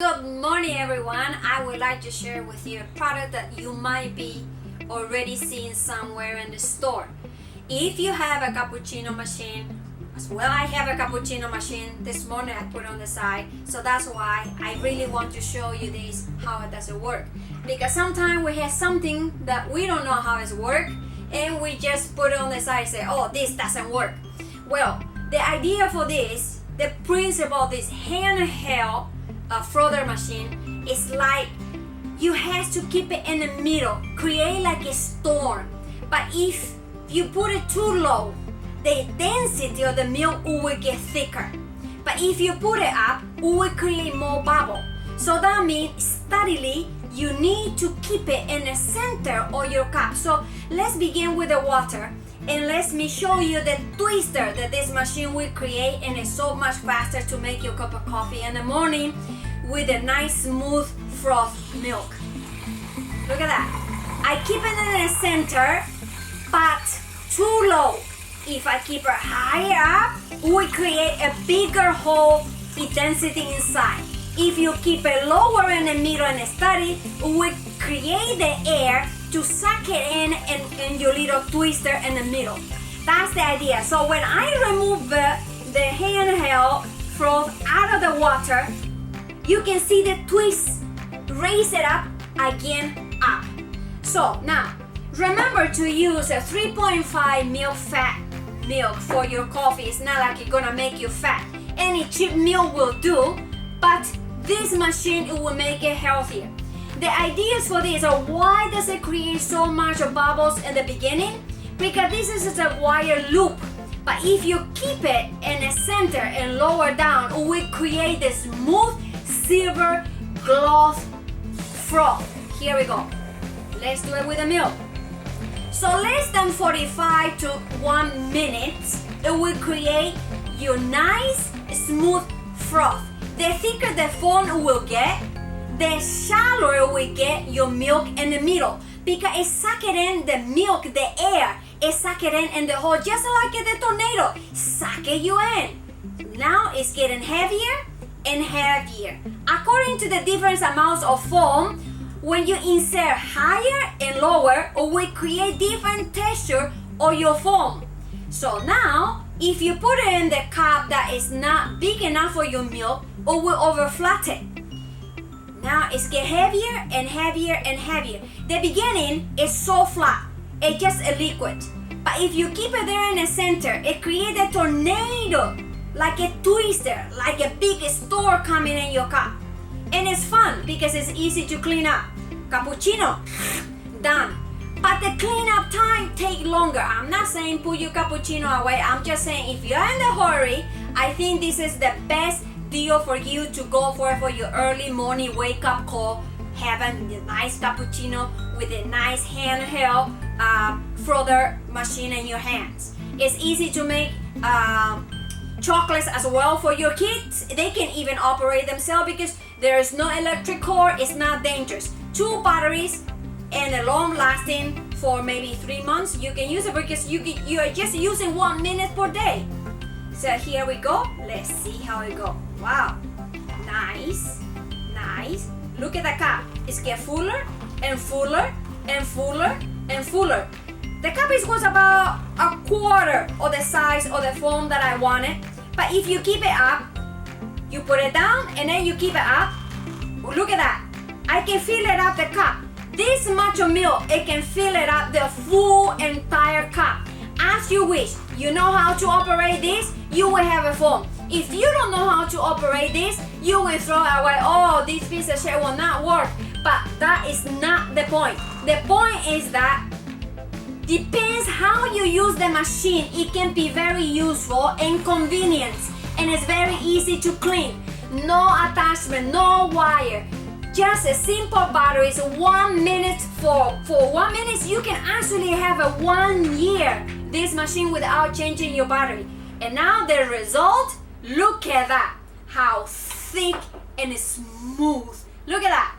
Good morning everyone. I would like to share with you a product that you might be already seeing somewhere in the store. If you have a cappuccino machine, as well I have a cappuccino machine. This morning I put on the side, so that's why I really want to show you this, how it does work. Because sometimes we have something that we don't know how it works and we just put it on the side and say, oh, this doesn't work. Well, the idea for this, the principle of this handheld frother machine is like you have to keep it in the middle, create like a storm. But if you put it too low, the density of the milk will get thicker. But if you put it up, it will create more bubble. So that means steadily you need to keep it in the center of your cup. So let's begin with the water and let me show you the twister that this machine will create, and it's so much faster to make your cup of coffee in the morning with a nice smooth froth milk. Look at that. I keep it in the center, but too low. If I keep it higher up, we create a bigger hole with density inside. If you keep it lower in the middle and steady, we create the air to suck it in your little twister in the middle. That's the idea. So when I remove the handheld froth out of the water, you can see the twist, raise it up, again up. So now, remember to use a 3.5 milk fat milk for your coffee. It's not like it's gonna make you fat. Any cheap milk will do, but this machine, it will make it healthier. The ideas for this are, why does it create so much bubbles in the beginning? Because this is a wire loop. But if you keep it in the center and lower down, it will create this smooth silver gloss froth. Here we go. Let's do it with the milk. So less than 45 to 1 minute, it will create your nice smooth froth. The thicker the foam will get, the shallower we get your milk in the middle, because it sucks it in the milk, the air, it sucks it in the hole, just like the tornado, suck it you in. Now it's getting heavier and heavier. According to the different amounts of foam, when you insert higher and lower, it will create different texture of your foam. So now, if you put it in the cup that is not big enough for your milk, it will overflat it. Now it's get heavier and heavier and heavier. The beginning is so flat, it's just a liquid. But if you keep it there in the center, it creates a tornado, like a twister, like a big storm coming in your cup. And it's fun because it's easy to clean up. Cappuccino, done. But the cleanup time take longer. I'm not saying put your cappuccino away. I'm just saying if you're in a hurry, I think this is the best deal for you to go for your early morning wake up call, having the nice cappuccino with a nice handheld frother machine in your hands. It's easy to make chocolates as well for your kids. They can even operate themselves because there is no electric cord. It's not dangerous. 2 batteries and a long lasting for maybe 3 months. You can use it because you are just using 1 minute per day. So here we go. Let's see how it goes. Wow, nice, nice. Look at the cup. It's get fuller and fuller and fuller and fuller. The cup was about a quarter of the size of the foam that I wanted. But if you keep it up, you put it down and then you keep it up. Look at that. I can fill it up the cup. This much of milk, it can fill it up the full entire cup. As you wish. You know how to operate this, you will have a foam. If you don't know how to operate this, you will throw it away. Oh, this piece of shit will not work. But that is not the point. The point is that depends how you use the machine. It can be very useful and convenient, and it's very easy to clean. No attachment, no wire. Just a simple battery. 1 minute for 1 minute you can actually have a 1 year this machine without changing your battery. And now the result, look at that, how thick and smooth. Look at that.